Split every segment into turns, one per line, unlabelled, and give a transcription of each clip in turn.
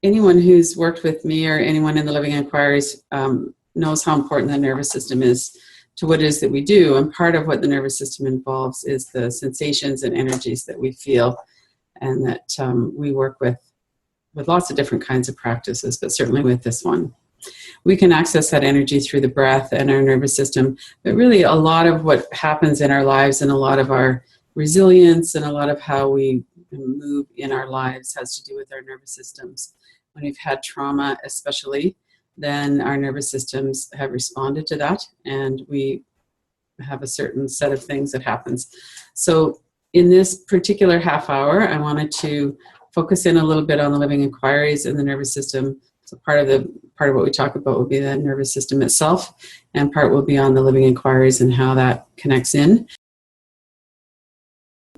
anyone who's worked with me or anyone in the Living Inquiries knows how important the nervous system is to what it is that we do. And part of what the nervous system involves is the sensations and energies that we feel, and that we work with lots of different kinds of practices, but certainly with this one. We can access that energy through the breath and our nervous system, but really a lot of what happens in our lives and a lot of our resilience and a lot of how we move in our lives has to do with our nervous systems. When we've had trauma especially, then our nervous systems have responded to that, and we have a certain set of things that happens. So in this particular half hour, I wanted to focus in a little bit on the Living Inquiries and the nervous system. So part of what we talk about will be the nervous system itself, and part will be on the Living Inquiries and how that connects in.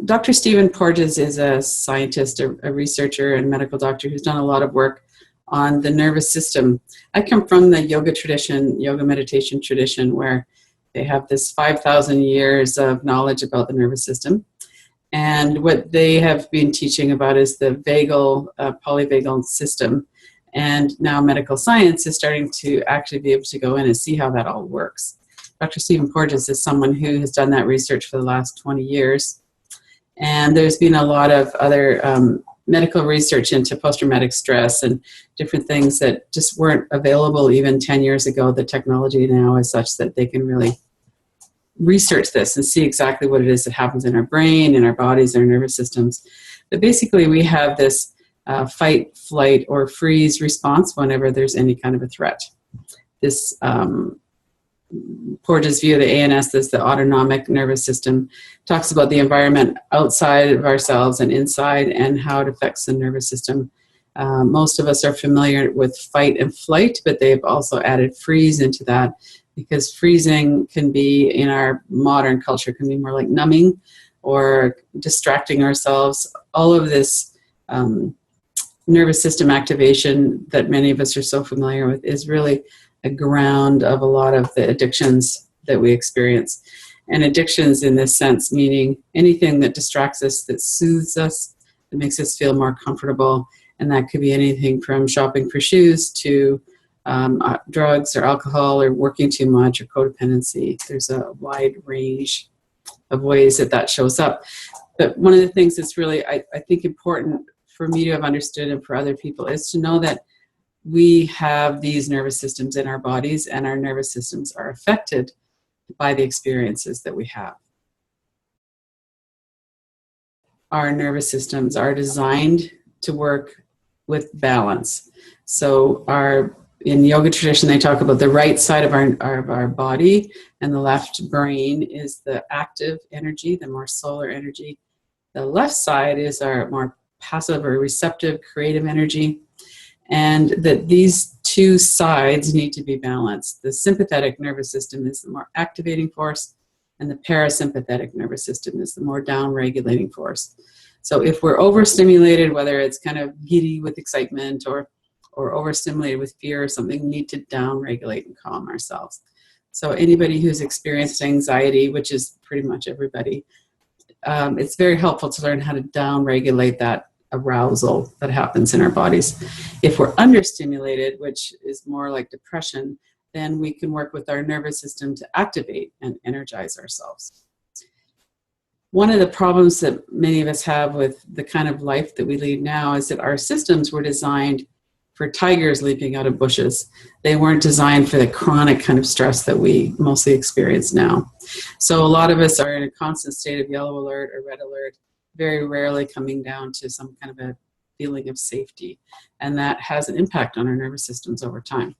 Dr. Stephen Porges is a scientist, a researcher and medical doctor who's done a lot of work on the nervous system. I come from the yoga tradition, yoga meditation tradition, where they have this 5,000 years of knowledge about the nervous system. And what they have been teaching about is the vagal, polyvagal system. And now medical science is starting to actually be able to go in and see how that all works. Dr. Stephen Porges is someone who has done that research for the last 20 years. And there's been a lot of other medical research into post-traumatic stress and different things that just weren't available even 10 years ago. The technology now is such that they can really research this and see exactly what it is that happens in our brain, in our bodies, our nervous systems. But basically we have this fight, flight, or freeze response whenever there's any kind of a threat. This Porges' view of the ANS is the autonomic nervous system, talks about the environment outside of ourselves and inside and how it affects the nervous system. Most of us are familiar with fight and flight, but they've also added freeze into that, because freezing can be, in our modern culture, can be more like numbing or distracting ourselves. All of this nervous system activation that many of us are so familiar with is really a ground of a lot of the addictions that we experience. And addictions in this sense, meaning anything that distracts us, that soothes us, that makes us feel more comfortable. And that could be anything from shopping for shoes to drugs or alcohol or working too much or codependency. There's a wide range of ways that shows up. But one of the things that's really, I think, important for me to have understood and for other people is to know that we have these nervous systems in our bodies, and our nervous systems are affected by the experiences that we have. Our nervous systems are designed to work with balance. So in the yoga tradition, they talk about the right side of our body, and the left brain is the active energy, the more solar energy. The left side is our more passive or receptive creative energy. And that these two sides need to be balanced. The sympathetic nervous system is the more activating force, and the parasympathetic nervous system is the more down-regulating force. So if we're overstimulated, whether it's kind of giddy with excitement or overstimulated with fear or something, we need to down-regulate and calm ourselves. So anybody who's experienced anxiety, which is pretty much everybody, it's very helpful to learn how to down-regulate that arousal that happens in our bodies. If we're understimulated, which is more like depression, then we can work with our nervous system to activate and energize ourselves. One of the problems that many of us have with the kind of life that we lead now is that our systems were designed for tigers leaping out of bushes. They weren't designed for the chronic kind of stress that we mostly experience now. So a lot of us are in a constant state of yellow alert or red alert, very rarely coming down to some kind of a feeling of safety. And that has an impact on our nervous systems over time.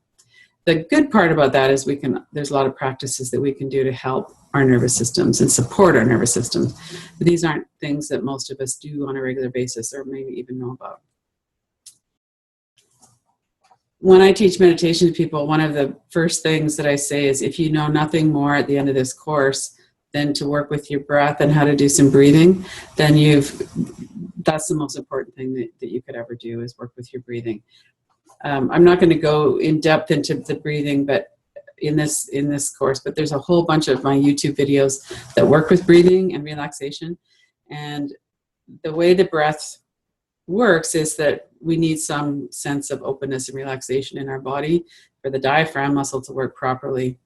The good part about that is there's a lot of practices that we can do to help our nervous systems and support our nervous systems. But these aren't things that most of us do on a regular basis or maybe even know about. When I teach meditation to people, one of the first things that I say is, if you know nothing more at the end of this course than to work with your breath and how to do some breathing, then that's the most important thing that you could ever do, is work with your breathing. I'm not going to go in depth into the breathing, but in this course, but there's a whole bunch of my YouTube videos that work with breathing and relaxation. And the way the breath works is that we need some sense of openness and relaxation in our body for the diaphragm muscle to work properly.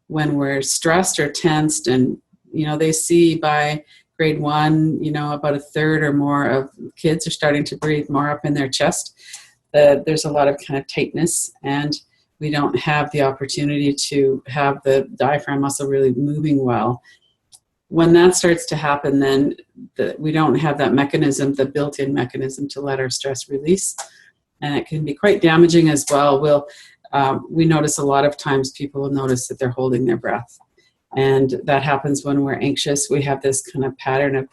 When we're stressed or tensed, and they see by grade 1, about a third or more of kids are starting to breathe more up in their chest. There's a lot of kind of tightness, and we don't have the opportunity to have the diaphragm muscle really moving well. When that starts to happen, then we don't have that mechanism, the built-in mechanism to let our stress release, and it can be quite damaging as well. We notice a lot of times people will notice that they're holding their breath, and that happens when we're anxious. We have this kind of pattern of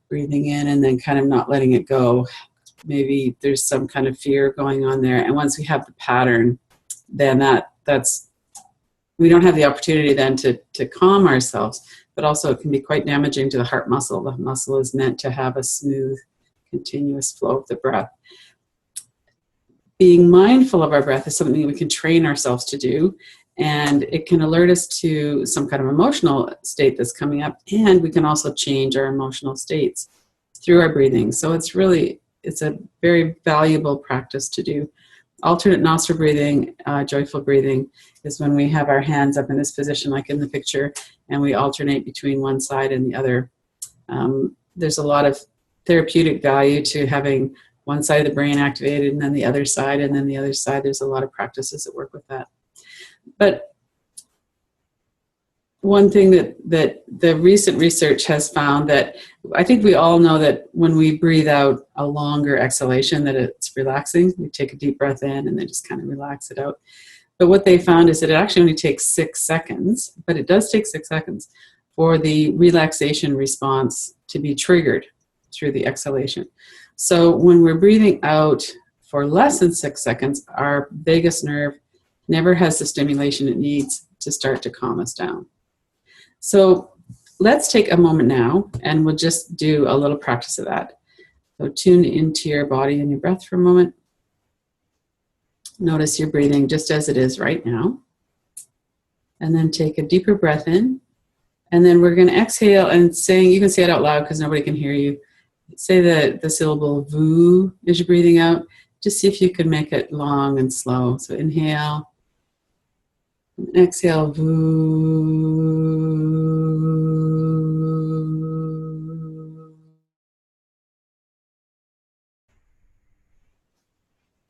breathing in and then kind of not letting it go. Maybe there's some kind of fear going on there, and once we have the pattern, then that's we don't have the opportunity then to calm ourselves. But also it can be quite damaging to the heart muscle. The muscle is meant to have a smooth, continuous flow of the breath. Being mindful of our breath is something we can train ourselves to do, and it can alert us to some kind of emotional state that's coming up, and we can also change our emotional states through our breathing. So it's a very valuable practice to do. Alternate nostril breathing, joyful breathing, is when we have our hands up in this position like in the picture, and we alternate between one side and the other. There's a lot of therapeutic value to having one side of the brain activated and then the other side, and then the other side. There's a lot of practices that work with that. But one thing that the recent research has found, that I think we all know, that when we breathe out a longer exhalation, that it's relaxing. We take a deep breath in and then just kind of relax it out. But what they found is that it actually only takes 6 seconds, but it does take 6 seconds for the relaxation response to be triggered through the exhalation. So when we're breathing out for less than 6 seconds, our vagus nerve never has the stimulation it needs to start to calm us down. So let's take a moment now, and we'll just do a little practice of that. So tune into your body and your breath for a moment. Notice your breathing just as it is right now. And then take a deeper breath in. And then we're going to exhale, and you can say it out loud because nobody can hear you. Say the syllable VOO as you're breathing out. Just see if you can make it long and slow. So inhale. Exhale, VOO.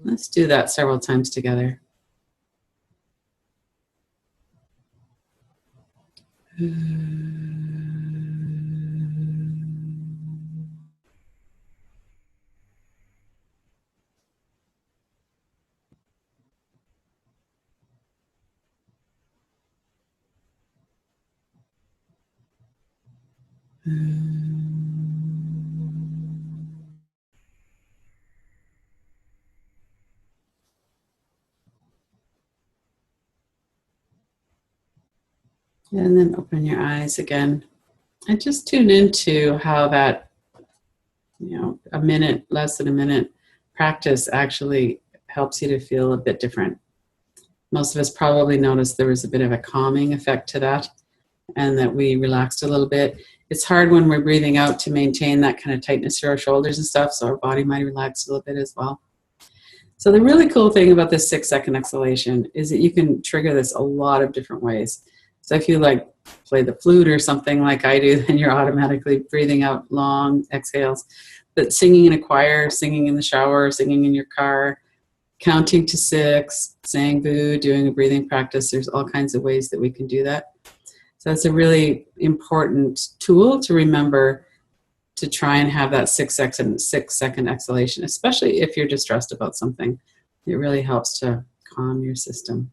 Let's do that several times together. And then open your eyes again and just tune into how that, a minute, less than a minute practice actually helps you to feel a bit different. Most of us probably noticed there was a bit of a calming effect to that, and that we relaxed a little bit. It's hard when we're breathing out to maintain that kind of tightness through our shoulders and stuff, so our body might relax a little bit as well. So the really cool thing about this 6-second exhalation is that you can trigger this a lot of different ways. So if you play the flute or something like I do, then you're automatically breathing out long exhales. But singing in a choir, singing in the shower, singing in your car, counting to 6, saying boo, doing a breathing practice, there's all kinds of ways that we can do that. So that's a really important tool to remember, to try and have that 6-second exhalation, especially if you're distressed about something. It really helps to calm your system.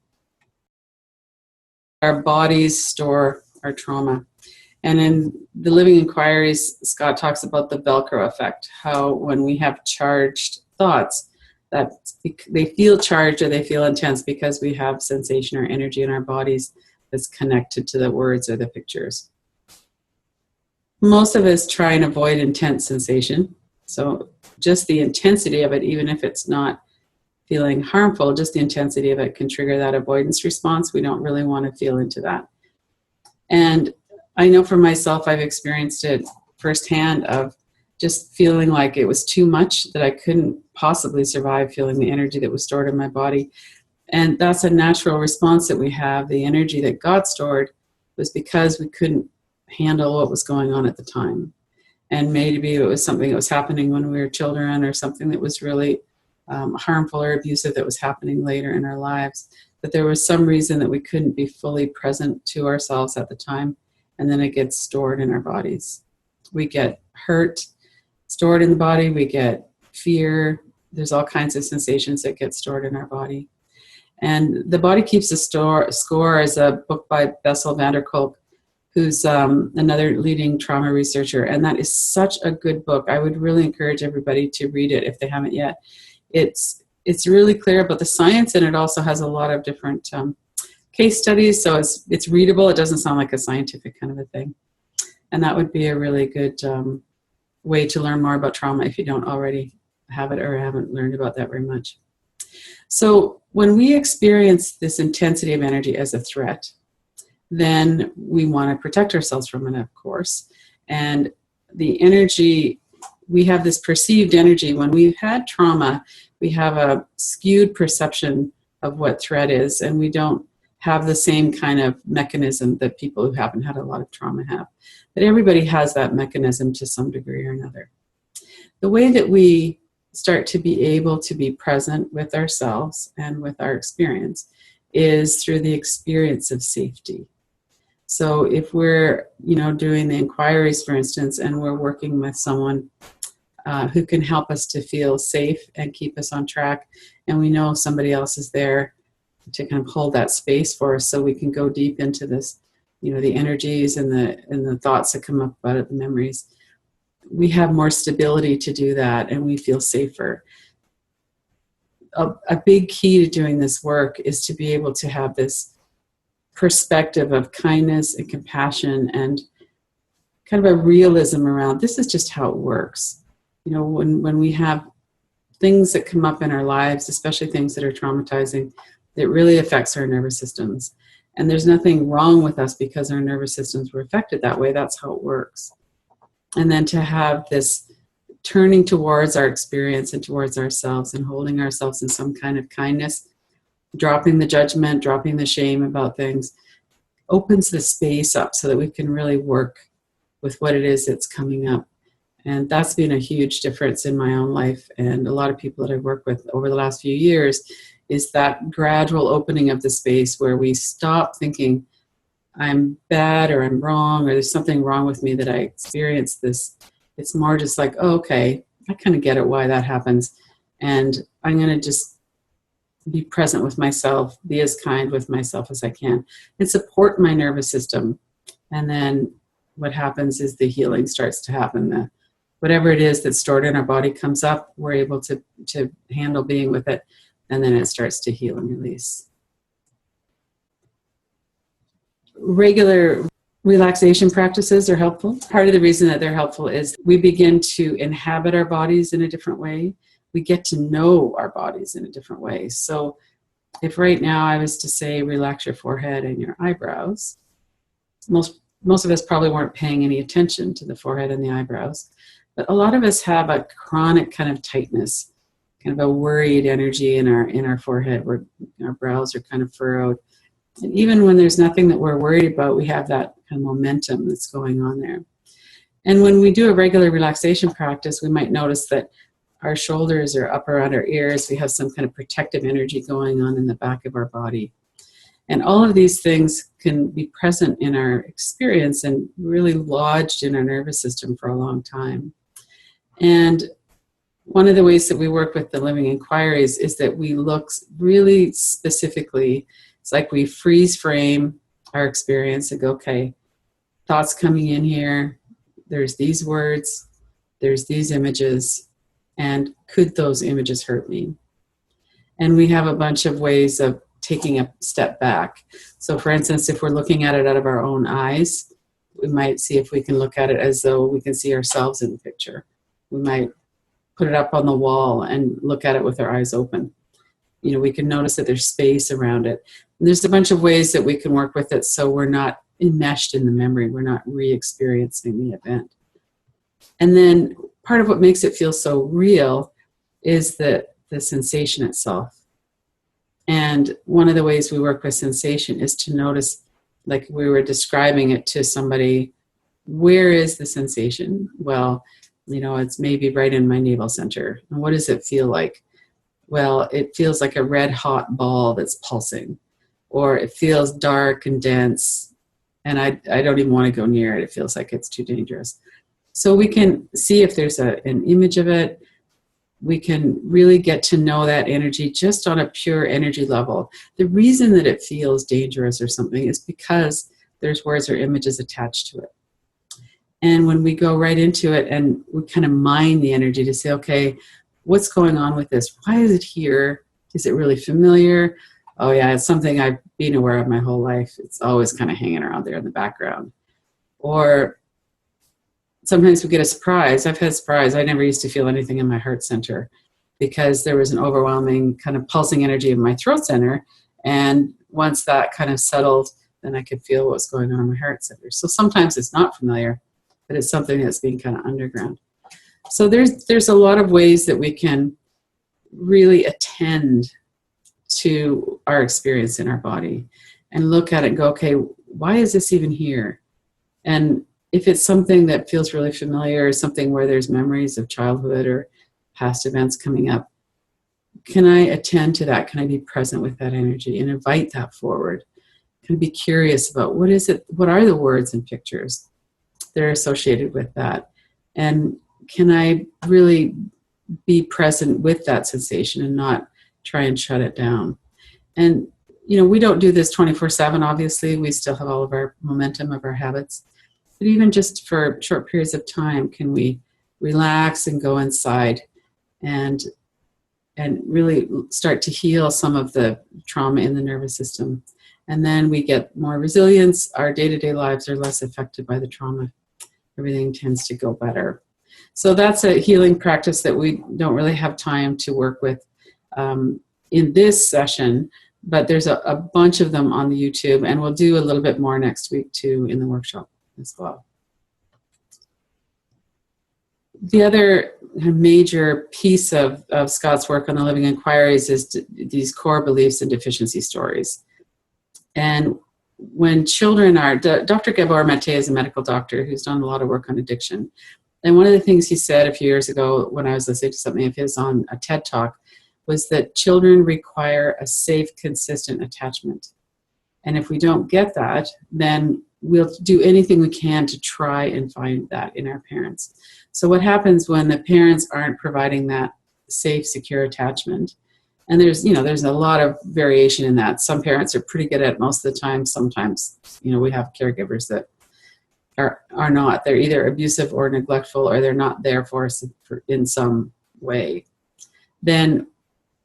Our bodies store our trauma. And in the Living Inquiries, Scott talks about the Velcro Effect, how when we have charged thoughts, that they feel charged or they feel intense because we have sensation or energy in our bodies that's connected to the words or the pictures. Most of us try and avoid intense sensation. So just the intensity of it, even if it's not feeling harmful, just the intensity of it can trigger that avoidance response. We don't really want to feel into that. And I know for myself, I've experienced it firsthand of just feeling like it was too much, that I couldn't possibly survive feeling the energy that was stored in my body. And that's a natural response that we have. The energy that God stored was because we couldn't handle what was going on at the time. And maybe it was something that was happening when we were children, or something that was really harmful or abusive that was happening later in our lives. But there was some reason that we couldn't be fully present to ourselves at the time, and then it gets stored in our bodies. We get hurt, stored in the body. We get fear. There's all kinds of sensations that get stored in our body. And The Body Keeps a Score is a book by Bessel van der Kolk, who's another leading trauma researcher. And that is such a good book. I would really encourage everybody to read it if they haven't yet. It's really clear about the science, and it also has a lot of different case studies. So it's readable. It doesn't sound like a scientific kind of a thing. And that would be a really good way to learn more about trauma if you don't already have it or haven't learned about that very much. So when we experience this intensity of energy as a threat, then we want to protect ourselves from it, of course. And the energy, we have this perceived energy. When we've had trauma, we have a skewed perception of what threat is, and we don't have the same kind of mechanism that people who haven't had a lot of trauma have. But everybody has that mechanism to some degree or another. The way that we start to be able to be present with ourselves and with our experience is through the experience of safety. So if we're, doing the inquiries, for instance, and we're working with someone who can help us to feel safe and keep us on track, and we know somebody else is there to kind of hold that space for us, so we can go deep into this, the energies and the thoughts that come up about it, the memories. We have more stability to do that, and we feel safer. A big key to doing this work is to be able to have this perspective of kindness and compassion and kind of a realism around this is just how it works. When we have things that come up in our lives, especially things that are traumatizing, it really affects our nervous systems. And there's nothing wrong with us because our nervous systems were affected that way. That's how it works. And then to have this turning towards our experience and towards ourselves and holding ourselves in some kind of kindness, dropping the judgment, dropping the shame about things, opens the space up so that we can really work with what it is that's coming up. And that's been a huge difference in my own life, and a lot of people that I've worked with over the last few years, is that gradual opening of the space where we stop thinking I'm bad or I'm wrong or there's something wrong with me that I experienced this. It's more just like, oh, okay, I kind of get it why that happens. And I'm going to just be present with myself, be as kind with myself as I can, and support my nervous system. And then what happens is the healing starts to happen. Whatever it is that's stored in our body comes up, we're able to handle being with it, and then it starts to heal and release. Regular relaxation practices are helpful. Part of the reason that they're helpful is we begin to inhabit our bodies in a different way. We get to know our bodies in a different way. So if right now I was to say, relax your forehead and your eyebrows, most of us probably weren't paying any attention to the forehead and the eyebrows. But a lot of us have a chronic kind of tightness, kind of a worried energy in our forehead where our brows are kind of furrowed. And even when there's nothing that we're worried about, we have that kind of momentum that's going on there. And when we do a regular relaxation practice, we might notice that our shoulders are up around our ears. We have some kind of protective energy going on in the back of our body. And all of these things can be present in our experience and really lodged in our nervous system for a long time. And one of the ways that we work with the living inquiries is that we look really specifically. It's like we freeze frame our experience and go, okay, thoughts coming in here, there's these words, there's these images, and could those images hurt me? And we have a bunch of ways of taking a step back. So for instance, if we're looking at it out of our own eyes, we might see if we can look at it as though we can see ourselves in the picture. We might put it up on the wall and look at it with our eyes open. We can notice that there's space around it. And there's a bunch of ways that we can work with it so we're not enmeshed in the memory. We're not re-experiencing the event. And then part of what makes it feel so real is the sensation itself. And one of the ways we work with sensation is to notice, like we were describing it to somebody, where is the sensation? Well, it's maybe right in my navel center. And what does it feel like? Well, it feels like a red hot ball that's pulsing, or it feels dark and dense, and I don't even want to go near it. It feels like it's too dangerous. So we can see if there's an image of it. We can really get to know that energy just on a pure energy level. The reason that it feels dangerous or something is because there's words or images attached to it. And when we go right into it and we kind of mine the energy to say, okay, what's going on with this? Why is it here? Is it really familiar? Oh yeah, it's something I've been aware of my whole life. It's always kind of hanging around there in the background. Or sometimes we get a surprise. I've had surprise. I never used to feel anything in my heart center because there was an overwhelming kind of pulsing energy in my throat center. And once that kind of settled, then I could feel what was going on in my heart center. So sometimes it's not familiar, but it's something that's being kind of underground. So there's a lot of ways that we can really attend to our experience in our body and look at it and go, okay, why is this even here? And if it's something that feels really familiar, or something where there's memories of childhood or past events coming up, can I attend to that? Can I be present with that energy and invite that forward? Can I be curious about what is it? What are the words and pictures that are associated with that? And can I really be present with that sensation and not try and shut it down? And, we don't do this 24/7, obviously. We still have all of our momentum of our habits. But even just for short periods of time, can we relax and go inside and really start to heal some of the trauma in the nervous system? And then we get more resilience. Our day-to-day lives are less affected by the trauma. Everything tends to go better. So that's a healing practice that we don't really have time to work with in this session, but there's a bunch of them on the YouTube, and we'll do a little bit more next week too in the workshop as well. The other major piece of Scott's work on the living inquiries is these core beliefs and deficiency stories. And when children are, Dr. Gabor Mate is a medical doctor who's done a lot of work on addiction. And one of the things he said a few years ago when I was listening to something of his on a TED Talk was that children require a safe, consistent attachment. And if we don't get that, then we'll do anything we can to try and find that in our parents. So what happens when the parents aren't providing that safe, secure attachment? And there's a lot of variation in that. Some parents are pretty good at it most of the time. Sometimes, we have caregivers that are not. They're either abusive or neglectful, or they're not there for us in some way. Then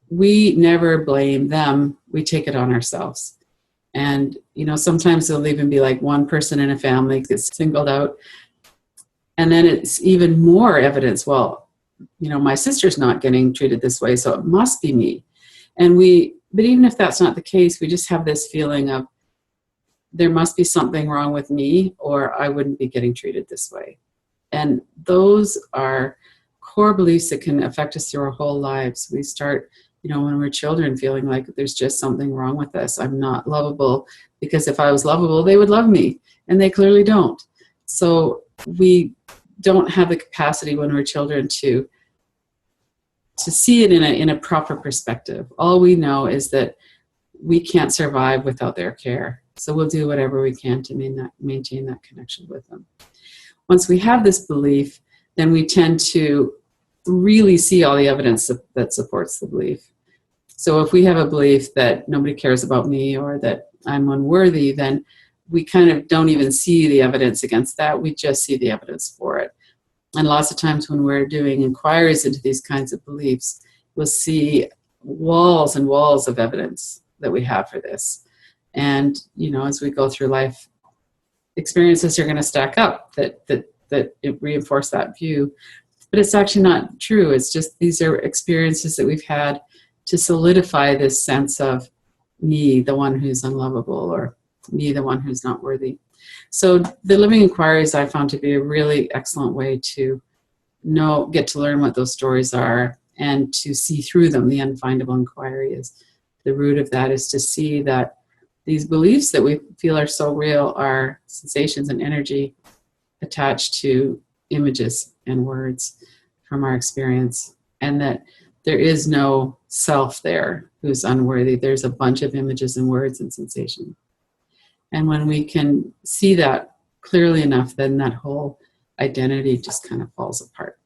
we never blame them. We take it on ourselves. And, sometimes there'll even be like one person in a family gets singled out. And then it's even more evidence. Well, my sister's not getting treated this way, so it must be me. But even if that's not the case, we just have this feeling of there must be something wrong with me, or I wouldn't be getting treated this way. And those are core beliefs that can affect us through our whole lives. We start, when we're children, feeling like there's just something wrong with us. I'm not lovable, because if I was lovable, they would love me, and they clearly don't. So we don't have the capacity when we're children to see it in a proper perspective. All we know is that we can't survive without their care. So we'll do whatever we can to maintain that connection with them. Once we have this belief, then we tend to really see all the evidence that supports the belief. So if we have a belief that nobody cares about me, or that I'm unworthy, then we kind of don't even see the evidence against that. We just see the evidence for it. And lots of times when we're doing inquiries into these kinds of beliefs, we'll see walls and walls of evidence that we have for this. And, as we go through life, experiences are going to stack up that reinforce that view. But it's actually not true. It's just these are experiences that we've had to solidify this sense of me, the one who's unlovable, or me, the one who's not worthy. So the living inquiries I found to be a really excellent way to get to learn what those stories are and to see through them. The unfindable inquiry is the root of that, is to see that these beliefs that we feel are so real are sensations and energy attached to images and words from our experience, and that there is no self there who's unworthy. There's a bunch of images and words and sensation. And when we can see that clearly enough, then that whole identity just kind of falls apart.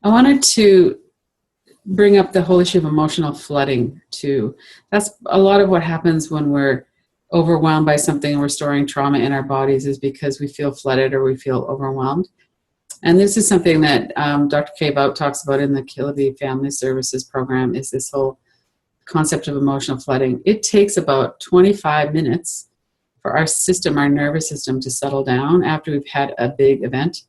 I wanted to bring up the whole issue of emotional flooding too. That's a lot of what happens when we're overwhelmed by something and we're storing trauma in our bodies, is because we feel flooded or we feel overwhelmed. And this is something that Dr. Kay Bout talks about in the Killavy Family Services program, is this whole concept of emotional flooding. It takes about 25 minutes for our system, our nervous system, to settle down after we've had a big event.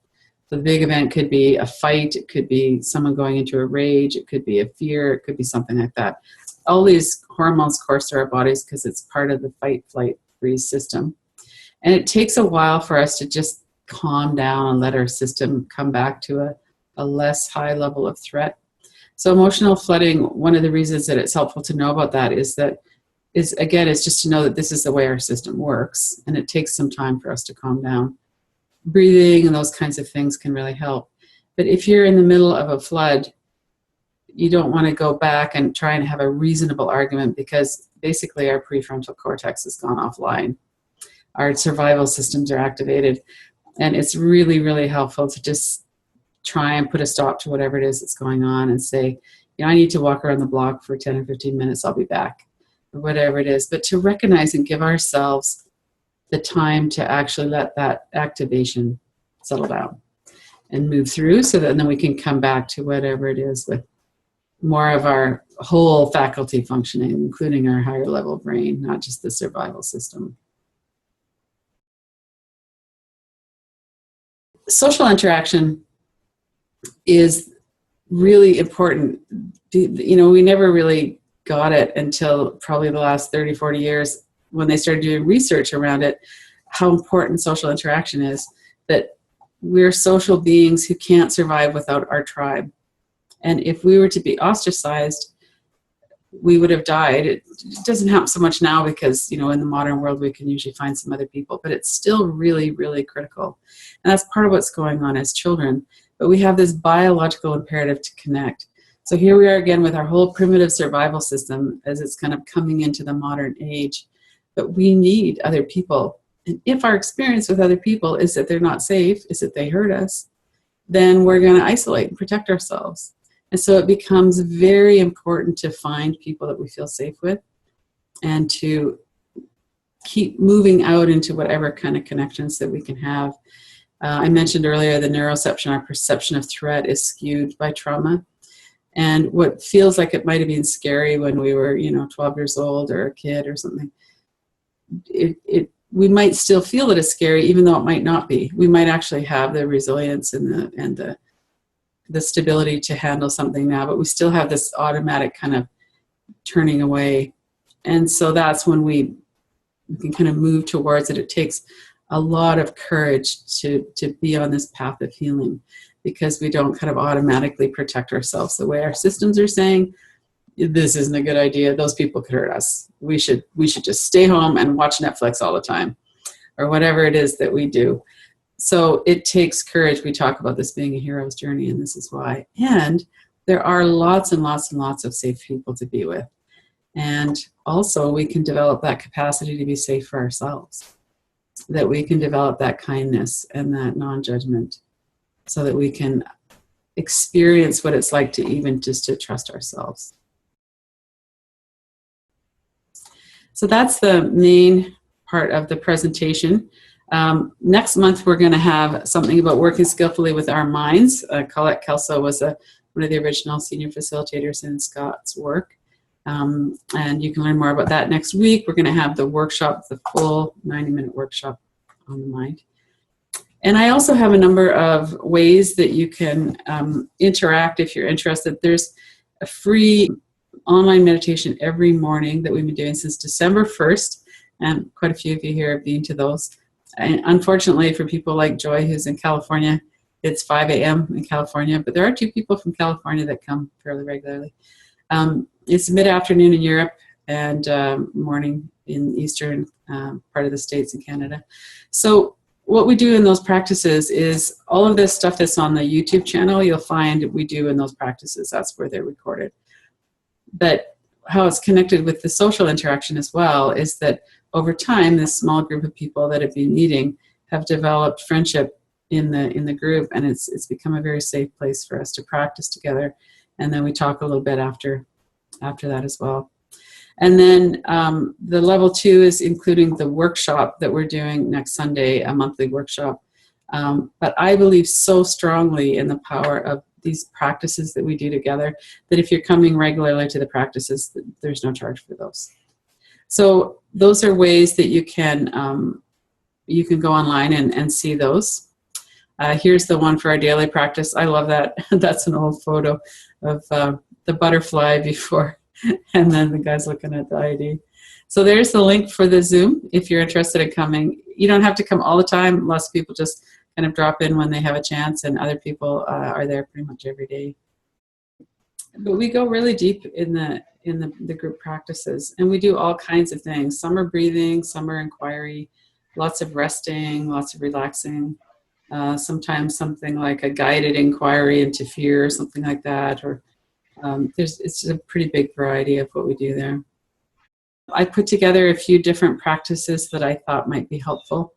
The big event could be a fight, it could be someone going into a rage, it could be a fear, it could be something like that. All these hormones course through our bodies because it's part of the fight, flight, freeze system. And it takes a while for us to just calm down and let our system come back to a less high level of threat. So emotional flooding, one of the reasons that it's helpful to know about that is just to know that this is the way our system works, and it takes some time for us to calm down. Breathing and those kinds of things can really help. But if you're in the middle of a flood, you don't want to go back and try and have a reasonable argument, because basically our prefrontal cortex has gone offline. Our survival systems are activated, and it's really, really helpful to just try and put a stop to whatever it is that's going on and say, I need to walk around the block for 10 or 15 minutes, I'll be back, or whatever it is. But to recognize and give ourselves the time to actually let that activation settle down and move through, so that then we can come back to whatever it is with more of our whole faculty functioning, including our higher level brain, not just the survival system. Social interaction is really important. We never really got it until probably the last 30, 40 years, when they started doing research around it, how important social interaction is, that we're social beings who can't survive without our tribe. And if we were to be ostracized, we would have died. It doesn't happen so much now because, in the modern world, we can usually find some other people, but it's still really, really critical. And that's part of what's going on as children. But we have this biological imperative to connect. So here we are again with our whole primitive survival system as it's kind of coming into the modern age. But we need other people. And if our experience with other people is that they're not safe, is that they hurt us, then we're going to isolate and protect ourselves. And so it becomes very important to find people that we feel safe with and to keep moving out into whatever kind of connections that we can have. I mentioned earlier the neuroception, our perception of threat, is skewed by trauma. And what feels like it might have been scary when we were, 12 years old or a kid or something, we might still feel it as scary, even though it might not be. We might actually have the resilience and the stability to handle something now, but we still have this automatic kind of turning away. And so that's when we can kind of move towards it. It takes a lot of courage to be on this path of healing, because we don't kind of automatically protect ourselves the way our systems are saying, this isn't a good idea, those people could hurt us, we should just stay home and watch Netflix all the time, or whatever it is that we do. So it takes courage. We talk about this being a hero's journey, and this is why. And there are lots and lots and lots of safe people to be with. And also we can develop that capacity to be safe for ourselves, that we can develop that kindness and that non-judgment, so that we can experience what it's like to even just to trust ourselves. So that's the main part of the presentation. Next month, we're going to have something about working skillfully with our minds. Colette Kelso was one of the original senior facilitators in Scott's work. And you can learn more about that next week. We're going to have the workshop, the full 90-minute workshop on the mind. And I also have a number of ways that you can interact if you're interested. There's a free online meditation every morning that we've been doing since December 1st. And quite a few of you here have been to those. And unfortunately for people like Joy, who's in California, it's 5 a.m. in California, but there are 2 people from California that come fairly regularly. It's mid-afternoon in Europe and morning in eastern part of the States in Canada. So what we do in those practices is all of this stuff that's on the YouTube channel, you'll find we do in those practices. That's where they're recorded. But how it's connected with the social interaction as well is that over time, this small group of people that have been meeting have developed friendship in the group, and it's become a very safe place for us to practice together. And then we talk a little bit after that as well. And then the level 2 is including the workshop that we're doing next Sunday, a monthly workshop. But I believe so strongly in the power of these practices that we do together that if you're coming regularly to the practices, there's no charge for those. So those are ways that you can go online and see those. Here's the one for our daily practice. I love that. That's an old photo of the butterfly before, and then the guy's looking at the ID. So there's the link for the Zoom if you're interested in coming. You don't have to come all the time. Lots of people just kind of drop in when they have a chance, and other people are there pretty much every day. But we go really deep in the group practices, and we do all kinds of things. Some are breathing, some are inquiry, lots of resting, lots of relaxing. Sometimes something like a guided inquiry into fear or something like that, or it's a pretty big variety of what we do there. I put together a few different practices that I thought might be helpful.